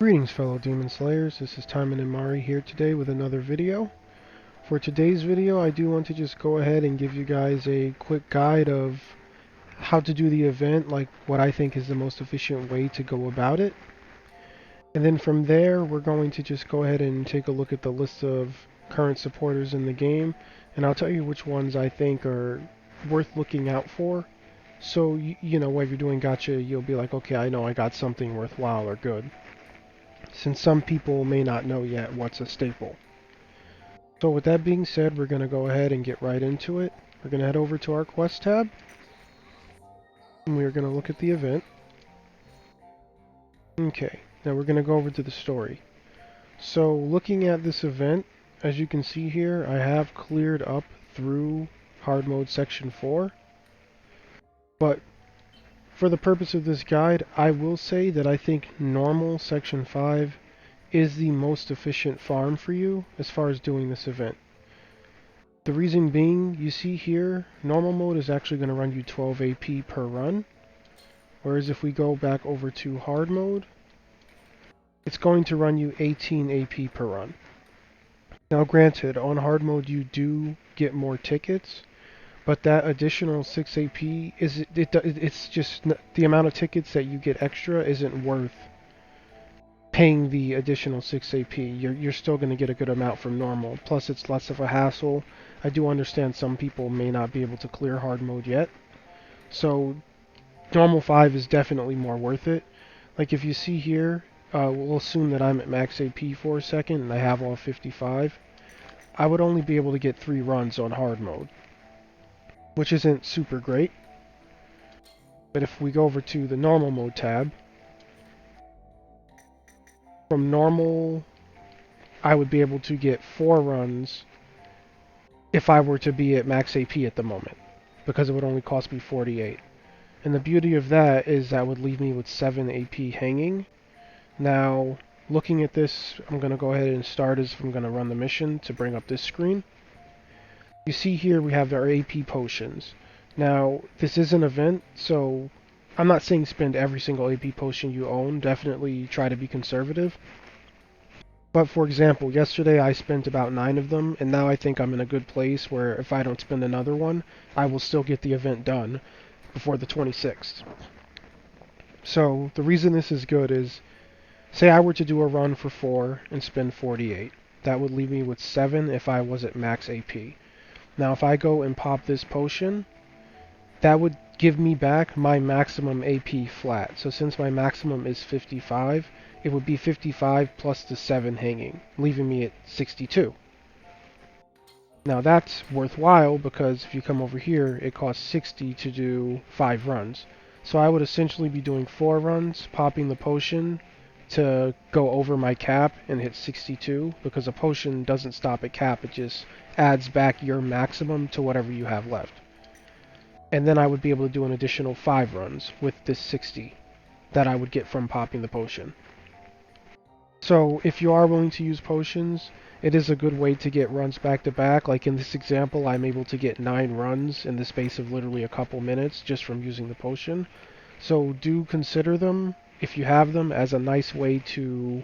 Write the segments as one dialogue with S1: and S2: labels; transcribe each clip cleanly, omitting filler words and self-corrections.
S1: Greetings fellow Demon Slayers, this is Taimanin here today with another video. For today's video I do want to just go ahead and give you guys a quick guide of how to do the event, like what I think is the most efficient way to go about it. And then from there we're going to just go ahead and take a look at the list of current supporters in the game, and I'll tell you which ones I think are worth looking out for. So, you know, while you're doing gacha, you'll be like, okay, I know I got something worthwhile or good, since some people may not know yet what's a staple. So with that being said, we're going to go ahead and get right into it. We're going to head over to our quest tab, and we're going to look at the event. Okay, now we're going to go over to the story. So looking at this event, as you can see here, I have cleared up through hard mode section 4, but for the purpose of this guide, I will say that I think normal section 5 is the most efficient farm for you as far as doing this event. The reason being, you see here, normal mode is actually going to run you 12 AP per run, whereas if we go back over to hard mode, it's going to run you 18 AP per run. Now granted, on hard mode you do get more tickets, but that additional 6 AP, it's just the amount of tickets that you get extra isn't worth paying the additional 6 AP. You're still going to get a good amount from normal. Plus, it's less of a hassle. I do understand some people may not be able to clear hard mode yet. So, normal 5 is definitely more worth it. Like if you see here, we'll assume that I'm at max AP for a second and I have all 55. I would only be able to get 3 runs on hard mode, which isn't super great. But if we go over to the normal mode tab, from normal, I would be able to get 4 runs if I were to be at max AP at the moment, because it would only cost me 48. And the beauty of that is that would leave me with 7 AP hanging. Now, looking at this, I'm going to go ahead and start as I'm going to run the mission to bring up this screen. You see here we have our AP potions. Now, this is an event, so I'm not saying spend every single AP potion you own. Definitely try to be conservative. But for example, yesterday I spent about 9 of them, and now I think I'm in a good place where if I don't spend another one, I will still get the event done before the 26th. So the reason this is good is, say I were to do a run for 4 and spend 48. That would leave me with 7 if I was at max AP. Now if I go and pop this potion, that would give me back my maximum AP flat. So since my maximum is 55, it would be 55 plus the 7 hanging, leaving me at 62. Now that's worthwhile because if you come over here, it costs 60 to do 5 runs. So I would essentially be doing 4 runs, popping the potion to go over my cap and hit 62, because a potion doesn't stop at cap, it just adds back your maximum to whatever you have left. And then I would be able to do an additional 5 runs with this 60 that I would get from popping the potion. So if you are willing to use potions, it is a good way to get runs back to back. Like in this example, I'm able to get 9 runs in the space of literally a couple minutes just from using the potion. So do consider them, if you have them, as a nice way to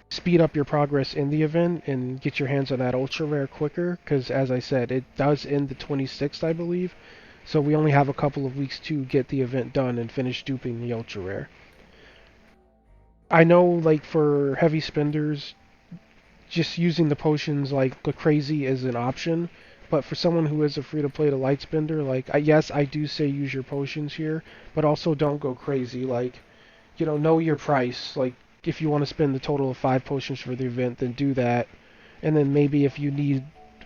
S1: speed up your progress in the event and get your hands on that ultra rare quicker, because as I said, it does end the 26th, I believe. So we only have a couple of weeks to get the event done and finish duping the ultra rare. I know, like, for heavy spenders, just using the potions like crazy is an option, but for someone who is a free-to-play to light spender, like, yes, I do say use your potions here, but also don't go crazy. Like, you know your price. Like, if you want to spend the total of 5 potions for the event, then do that. And then maybe if you need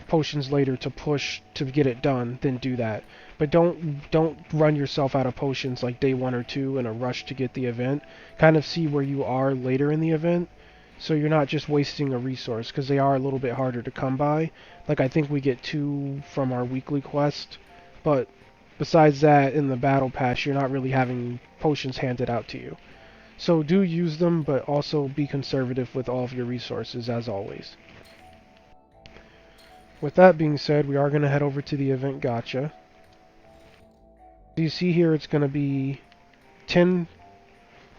S1: potions later to push to get it done, then do that. But don't run yourself out of potions like day 1 or 2 in a rush to get the event. Kind of see where you are later in the event, so you're not just wasting a resource, because they are a little bit harder to come by. Like, I think we get 2 from our weekly quest, but besides that, in the battle pass, you're not really having potions handed out to you. So do use them, but also be conservative with all of your resources, as always. With that being said, we are going to head over to the event gacha. So you see here it's going to be 10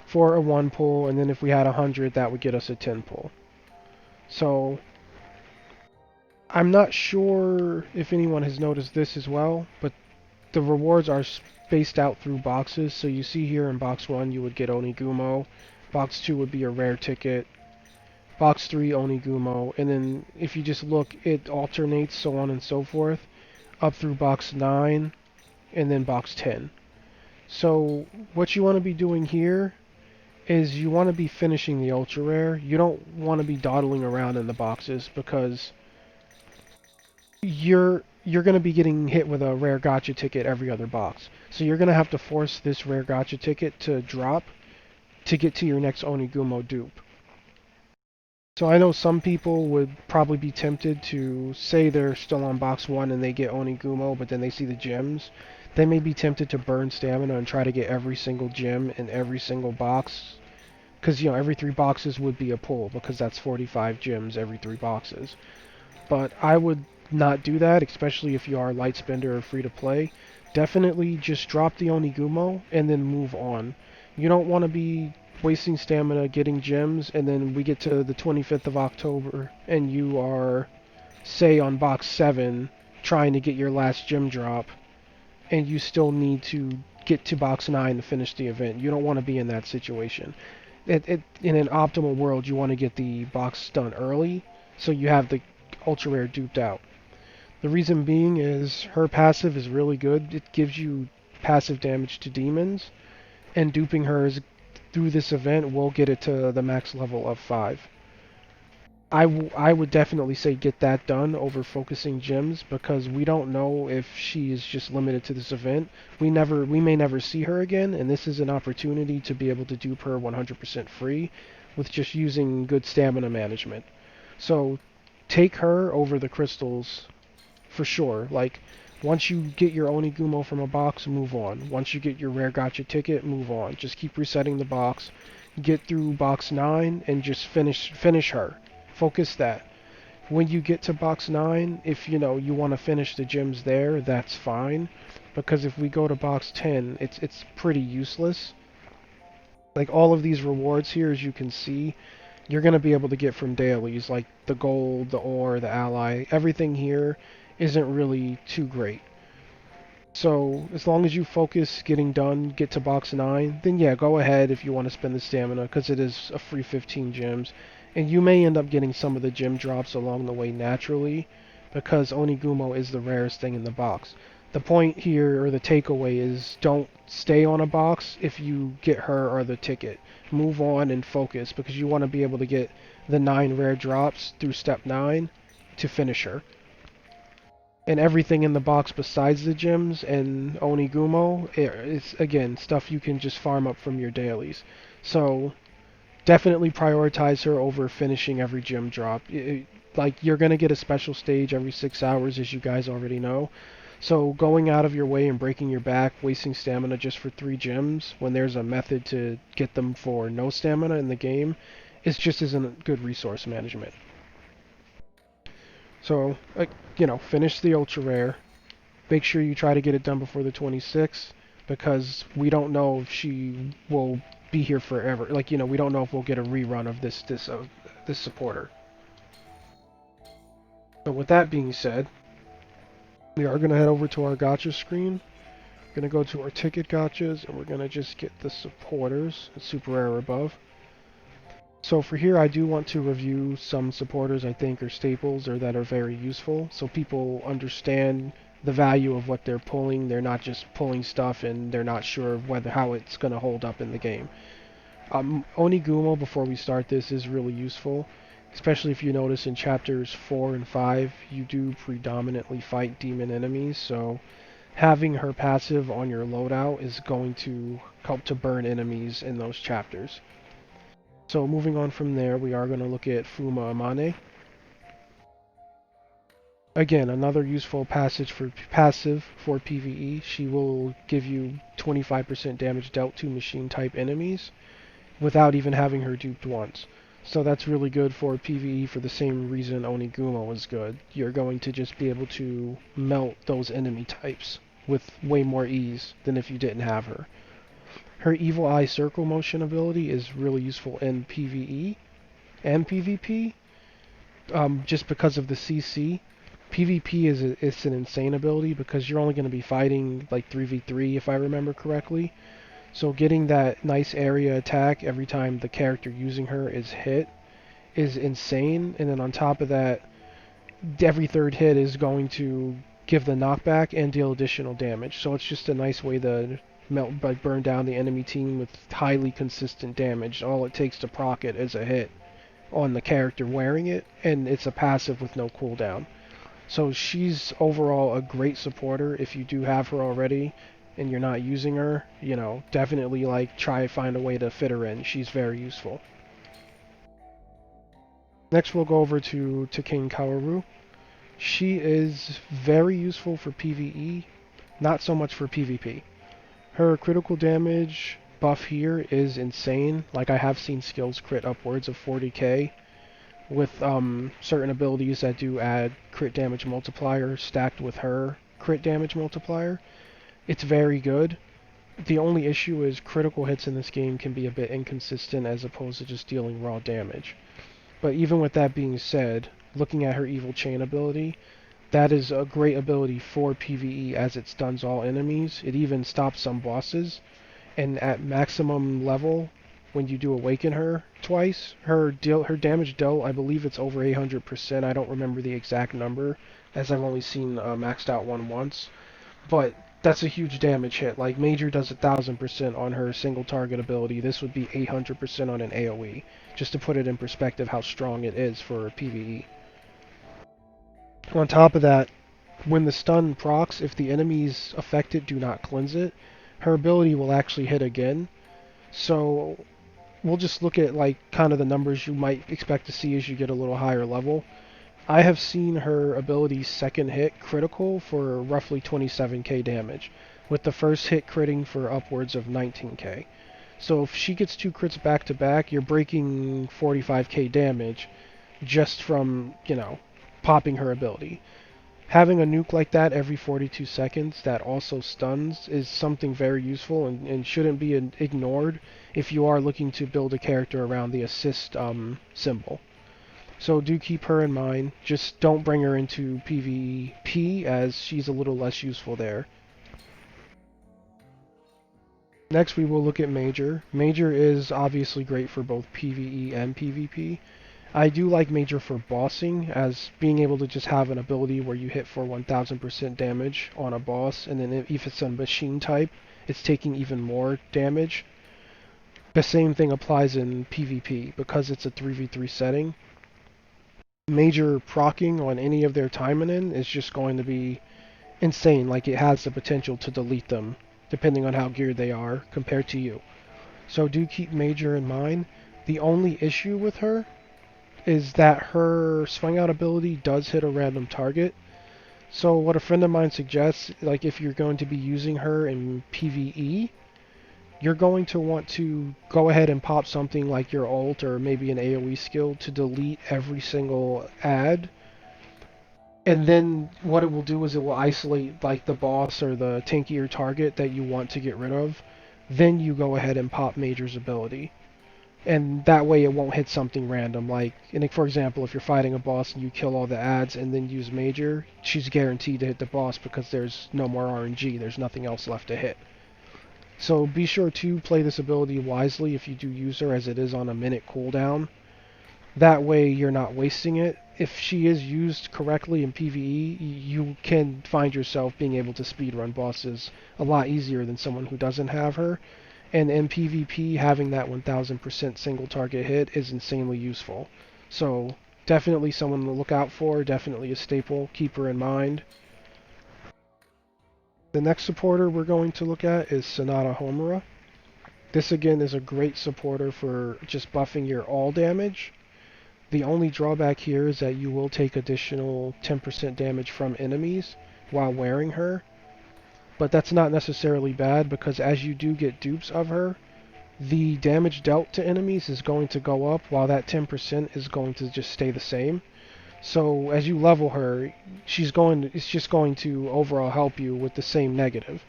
S1: for a 1 pull, and then if we had 100, that would get us a 10 pull. So I'm not sure if anyone has noticed this as well, but the rewards are spaced out through boxes. So you see here in box 1 you would get Onigumo, box 2 would be a rare ticket, box 3 Onigumo, and then if you just look, it alternates, so on and so forth, up through box 9, and then box 10. So what you want to be doing here is you want to be finishing the ultra rare. You don't want to be dawdling around in the boxes because you're going to be getting hit with a rare gotcha ticket every other box. So you're going to have to force this rare gotcha ticket to drop to get to your next Onigumo dupe. So I know some people would probably be tempted to say they're still on box 1 and they get Onigumo, but then they see the gems. They may be tempted to burn stamina and try to get every single gem in every single box. Because, you know, every 3 boxes would be a pull, because that's 45 gems every 3 boxes. But I would not do that, especially if you are light spender or free to play. Definitely just drop the Onigumo and then move on. You don't want to be wasting stamina getting gems, and then we get to the 25th of October and you are, say, on box 7 trying to get your last gem drop, and you still need to get to box 9 to finish the event. You don't want to be in that situation. In an optimal world, you want to get the box done early so you have the ultra rare duped out. The reason being is her passive is really good. It gives you passive damage to demons, and duping her through this event will get it to the max level of 5. I would definitely say get that done over focusing gems, because we don't know if she is just limited to this event. We may never see her again, and this is an opportunity to be able to dupe her 100% free with just using good stamina management. So take her over the crystals for sure. Like, once you get your Onigumo from a box, move on. Once you get your rare gotcha ticket, move on. Just keep resetting the box. Get through box 9 and just finish her. Focus that. When you get to box 9, if you want to finish the gems there, that's fine. Because if we go to box 10, it's pretty useless. Like, all of these rewards here, as you can see, you're going to be able to get from dailies, like the gold, the ore, the ally. Everything here isn't really too great. So as long as you focus getting done, get to box 9, then yeah, go ahead if you want to spend the stamina, because it is a free 15 gems. And you may end up getting some of the gem drops along the way naturally, because Onigumo is the rarest thing in the box. The point here, or the takeaway, is don't stay on a box if you get her or the ticket. Move on and focus, because you want to be able to get the 9 rare drops through step 9 to finish her. And everything in the box besides the gems and Onigumo is, again, stuff you can just farm up from your dailies. So definitely prioritize her over finishing every gem drop. Like, you're going to get a special stage every 6 hours, as you guys already know. So going out of your way and breaking your back, wasting stamina just for 3 gems, when there's a method to get them for no stamina in the game, is just isn't good resource management. So, finish the ultra rare. Make sure you try to get it done before the 26th, because we don't know if she will be here forever. Like, we don't know if we'll get a rerun of this supporter. So with that being said, we are going to head over to our gotcha screen. We're going to go to our ticket gotchas, and we're going to just get the supporters, super rare above. So for here, I do want to review some supporters I think are staples or that are very useful, so people understand the value of what they're pulling. They're not just pulling stuff and they're not sure of how it's going to hold up in the game. Onigumo, before we start this, is really useful, especially if you notice in chapters 4 and 5, you do predominantly fight demon enemies, so having her passive on your loadout is going to help to burn enemies in those chapters. So moving on from there, we are going to look at Fuma Amane. Again, another useful passive for PvE. She will give you 25% damage dealt to machine type enemies without even having her duped once. So that's really good for PvE for the same reason Onigumo is good. You're going to just be able to melt those enemy types with way more ease than if you didn't have her. Her Evil Eye Circle Motion ability is really useful in PvE and PvP, just because of the CC. PvP is an insane ability because you're only going to be fighting like 3v3 if I remember correctly. So getting that nice area attack every time the character using her is hit is insane. And then on top of that, every third hit is going to give the knockback and deal additional damage. So it's just a nice way to burn down the enemy team with highly consistent damage. All it takes to proc it is a hit on the character wearing it, and it's a passive with no cooldown. So she's overall a great supporter. If you do have her already and you're not using her, definitely like try to find a way to fit her in. She's very useful. Next we'll go over to King Kaoru. She is very useful for PvE, not so much for PvP. Her critical damage buff here is insane. Like I have seen skills crit upwards of 40k with certain abilities that do add crit damage multiplier stacked with her crit damage multiplier. It's very good. The only issue is critical hits in this game can be a bit inconsistent as opposed to just dealing raw damage. But even with that being said, looking at her Evil Chain ability, that is a great ability for PvE as it stuns all enemies. It even stops some bosses, and at maximum level, when you do awaken her twice, her damage dealt, I believe it's over 800%. I don't remember the exact number, as I've only seen maxed out one once. But that's a huge damage hit. Like Major does 1000% on her single target ability. This would be 800% on an AoE. Just to put it in perspective how strong it is for PvE. On top of that, when the stun procs, if the enemies affected do not cleanse it, her ability will actually hit again. So we'll just look at like kind of the numbers you might expect to see as you get a little higher level. I have seen her ability's second hit critical for roughly 27k damage, with the first hit critting for upwards of 19k. So if she gets two crits back to back, you're breaking 45k damage just from, popping her ability. Having a nuke like that every 42 seconds that also stuns is something very useful and shouldn't be ignored if you are looking to build a character around the assist symbol. So do keep her in mind. Just don't bring her into PvP as she's a little less useful there. Next we will look at Major. Major is obviously great for both PvE and PvP. I do like Major for bossing, as being able to just have an ability where you hit for 1000% damage on a boss, and then if it's a machine type, it's taking even more damage. The same thing applies in PvP, because it's a 3v3 setting. Major proccing on any of their Taimanin is just going to be insane. Like, it has the potential to delete them, depending on how geared they are, compared to you. So do keep Major in mind. The only issue with her is that her swing out ability does hit a random target. So what a friend of mine suggests, like if you're going to be using her in PvE, you're going to want to go ahead and pop something like your ult or maybe an AoE skill to delete every single ad. And then what it will do is it will isolate like the boss or the tankier target that you want to get rid of. Then you go ahead and pop Major's ability. And that way it won't hit something random. Like, for example, if you're fighting a boss and you kill all the ads and then use Major, she's guaranteed to hit the boss because there's no more RNG. There's nothing else left to hit. So be sure to play this ability wisely if you do use her, as it is on a minute cooldown. That way you're not wasting it. If she is used correctly in PvE, you can find yourself being able to speedrun bosses a lot easier than someone who doesn't have her. And in PvP, having that 1000% single target hit is insanely useful. So definitely someone to look out for, definitely a staple, keep her in mind. The next supporter we're going to look at is Sonata Homura. This again is a great supporter for just buffing your all damage. The only drawback here is that you will take additional 10% damage from enemies while wearing her. But that's not necessarily bad, because as you do get dupes of her, the damage dealt to enemies is going to go up while that 10% is going to just stay the same. So as you level her, it's just going to overall help you with the same negative.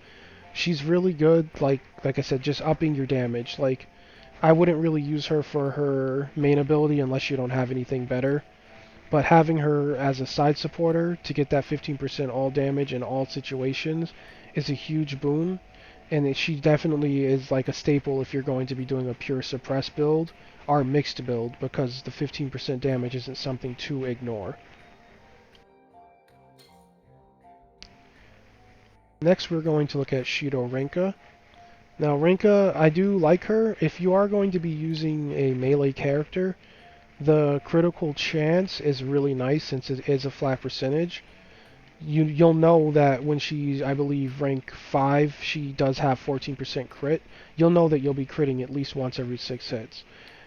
S1: She's really good, like I said, just upping your damage. Like, I wouldn't really use her for her main ability unless you don't have anything better. But having her as a side supporter to get that 15% all damage in all situations is a huge boon. And she definitely is like a staple if you're going to be doing a pure suppress build or mixed build, because the 15% damage isn't something to ignore. Next, we're going to look at Shido Rinka. Now, Rinka, I do like her. If you are going to be using a melee character, the critical chance is really nice since it is a flat percentage. You'll know that when she's, I believe, rank 5, she does have 14% crit. You'll know that you'll be critting at least once every 6 hits.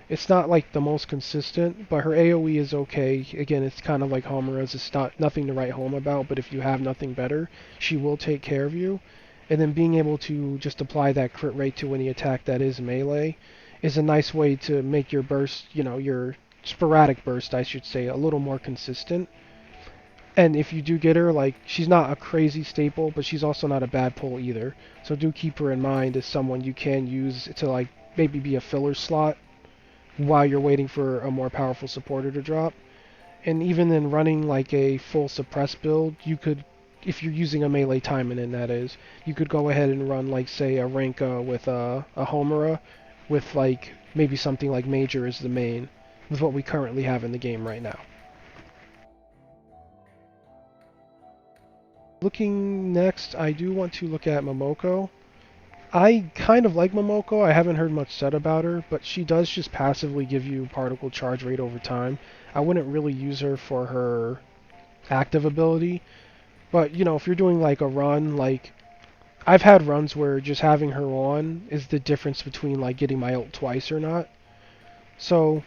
S1: It's not like the most consistent, but her AoE is okay. Again, it's kind of like Homura's. It's not nothing to write home about, but if you have nothing better, she will take care of you. And then being able to just apply that crit rate to any attack that is melee is a nice way to make your burst, your sporadic burst, I should say, a little more consistent. And if you do get her, like, she's not a crazy staple, but she's also not a bad pull either. So do keep her in mind as someone you can use to, like, maybe be a filler slot while you're waiting for a more powerful supporter to drop. And even in running like a full suppress build, you could, if you're using a melee Taimanin, that is, you could go ahead and run like say a Rinka with a Homura, with like maybe something like Major as the main, with what we currently have in the game right now. Looking next, I do want to look at Momoko. I kind of like Momoko. I haven't heard much said about her, but she does just passively give you particle charge rate over time. I wouldn't really use her for her active ability, but if you're doing like a run, like I've had runs where just having her on is the difference between like getting my ult twice or not. So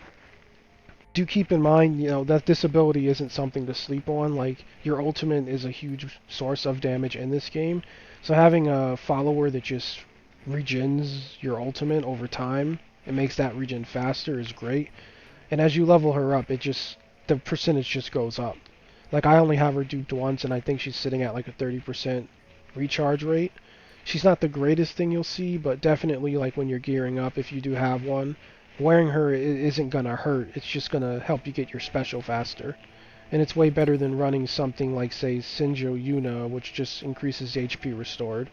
S1: do keep in mind, that this ability isn't something to sleep on. Like, your ultimate is a huge source of damage in this game. So having a follower that just regens your ultimate over time and makes that regen faster is great. And as you level her up, the percentage just goes up. Like, I only have her duped once, and I think she's sitting at like a 30% recharge rate. She's not the greatest thing you'll see, but definitely like when you're gearing up, if you do have one, wearing her isn't gonna hurt. It's just gonna help you get your special faster. And it's way better than running something like, say, Sinjo Yuna, which just increases HP restored.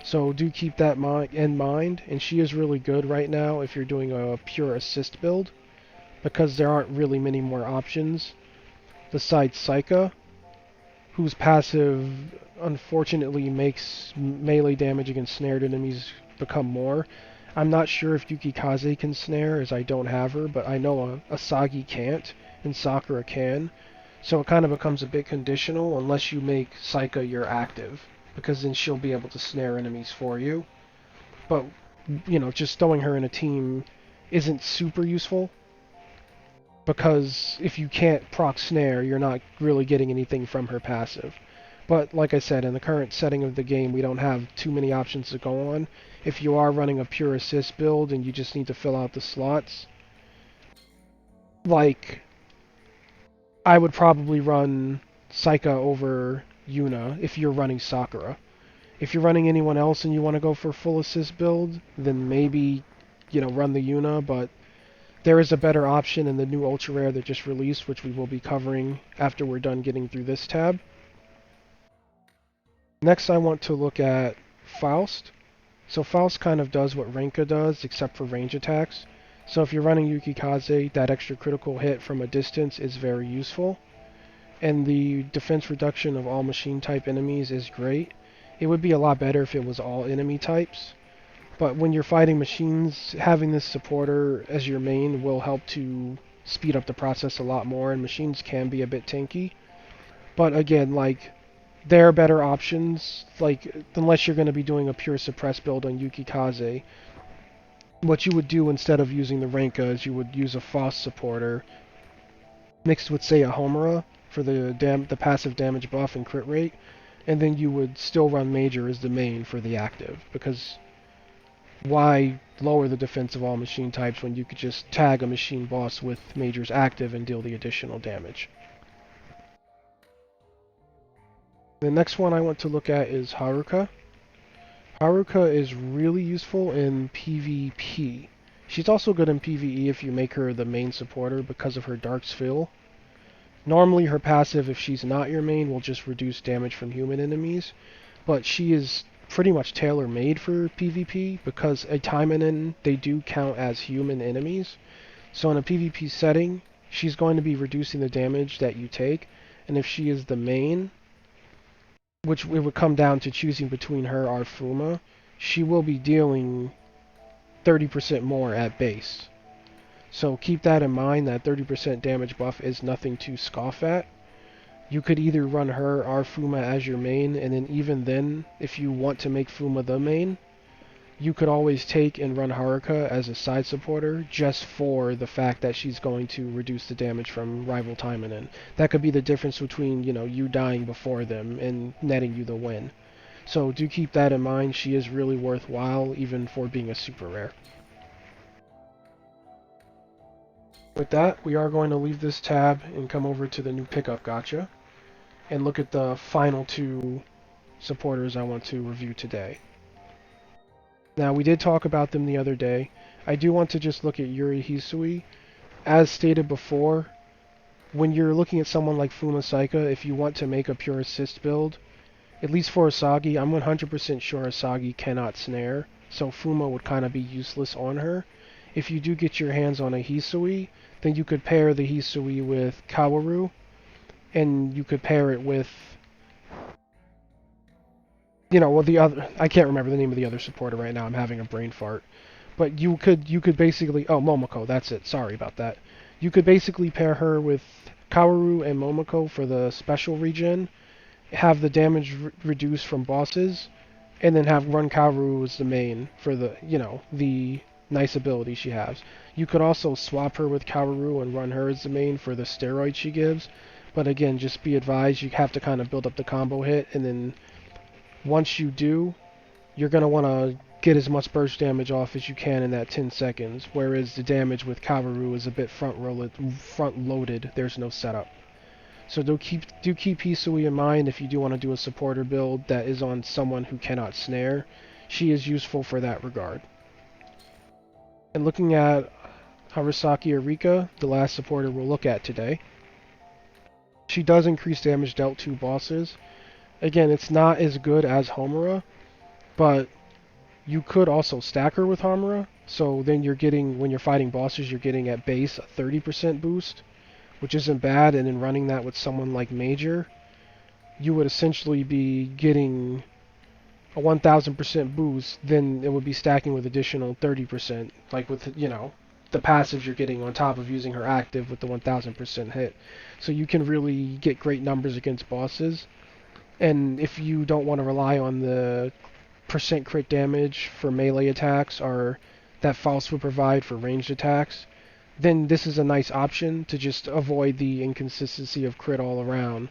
S1: So do keep that in mind, and she is really good right now if you're doing a pure assist build, because there aren't really many more options besides Saika, whose passive unfortunately makes melee damage against snared enemies become more. I'm not sure if Yukikaze can snare, as I don't have her, but I know Asagi can't, and Sakura can. So it kind of becomes a bit conditional unless you make Saika your active, because then she'll be able to snare enemies for you. But, just throwing her in a team isn't super useful, because if you can't proc snare, you're not really getting anything from her passive. But like I said, in the current setting of the game, we don't have too many options to go on. If you are running a pure assist build and you just need to fill out the slots, like, I would probably run Saika over Yuna if you're running Sakura. If you're running anyone else and you want to go for full assist build, then maybe, run the Yuna, but there is a better option in the new Ultra Rare that just released, which we will be covering after we're done getting through this tab. Next, I want to look at Faust. So Faust kind of does what Rinka does, except for range attacks. So if you're running Yukikaze, that extra critical hit from a distance is very useful. And the defense reduction of all machine type enemies is great. It would be a lot better if it was all enemy types. But when you're fighting machines, having this supporter as your main will help to speed up the process a lot more, and machines can be a bit tanky. But again, like, there are better options, like, unless you're going to be doing a pure suppress build on Yukikaze. What you would do instead of using the Rinka is you would use a Faust supporter mixed with, say, a Homura for the passive damage buff and crit rate, and then you would still run Major as the main for the active, because why lower the defense of all machine types when you could just tag a machine boss with Major's active and deal the additional damage? The next one I want to look at is Haruka. Haruka is really useful in PvP. She's also good in PvE if you make her the main supporter because of her Dark's Fill. Normally her passive, if she's not your main, will just reduce damage from human enemies, but she is pretty much tailor-made for PvP because a Taimanin, they do count as human enemies. So in a PvP setting, she's going to be reducing the damage that you take, and if she is the main, which it would come down to choosing between her or Fuma, she will be dealing 30% more at base. So keep that in mind, that 30% damage buff is nothing to scoff at. You could either run her or Fuma as your main, and then even then, if you want to make Fuma the main, you could always take and run Haruka as a side supporter just for the fact that she's going to reduce the damage from rival Taimanin. That could be the difference between, you dying before them and netting you the win. So do keep that in mind. She is really worthwhile even for being a super rare. With that, we are going to leave this tab and come over to the new pickup gacha and look at the final two supporters I want to review today. Now, we did talk about them the other day. I do want to just look at Yuuri Hisui. As stated before, when you're looking at someone like Fuma Saika, if you want to make a pure assist build, at least for Asagi, I'm 100% sure Asagi cannot snare, so Fuma would kind of be useless on her. If you do get your hands on a Hisui, then you could pair the Hisui with Kaworu, and you could pair it with, well, the other, I can't remember the name of the other supporter right now, I'm having a brain fart. But you could basically, oh, Momoko, that's it, sorry about that. You could basically pair her with Kaworu and Momoko for the special regen, have the damage reduced from bosses, and then have run Kaworu as the main for the nice ability she has. You could also swap her with Kaworu and run her as the main for the steroid she gives, but again, just be advised, you have to kind of build up the combo hit, and then once you do, you're going to want to get as much burst damage off as you can in that 10 seconds, whereas the damage with Kaworu is a bit front-loaded, there's no setup. So do keep Hisui in mind if you do want to do a supporter build that is on someone who cannot snare. She is useful for that regard. And looking at Harassaki or Rinka, the last supporter we'll look at today, she does increase damage dealt to bosses. Again, it's not as good as Homura, but you could also stack her with Homura, so then you're getting, when you're fighting bosses, you're getting at base a 30% boost, which isn't bad, and in running that with someone like Major, you would essentially be getting a 1000% boost, then it would be stacking with additional 30%, like with, the passives you're getting on top of using her active with the 1000% hit. So you can really get great numbers against bosses, and if you don't want to rely on the percent crit damage for melee attacks or that Faust would provide for ranged attacks, then this is a nice option to just avoid the inconsistency of crit all around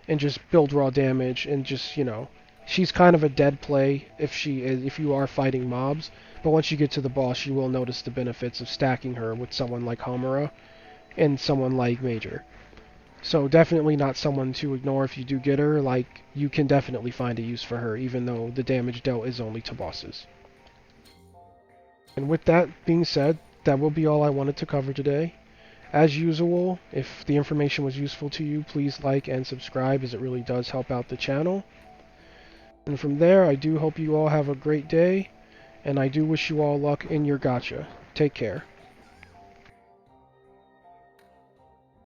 S1: and just build raw damage and just, she's kind of a dead play if you are fighting mobs, but once you get to the boss you will notice the benefits of stacking her with someone like Homura and someone like Major. So definitely not someone to ignore if you do get her, like, you can definitely find a use for her, even though the damage dealt is only to bosses. And with that being said, that will be all I wanted to cover today. As usual, if the information was useful to you, please like and subscribe, as it really does help out the channel. And from there, I do hope you all have a great day, and I do wish you all luck in your gacha. Take care.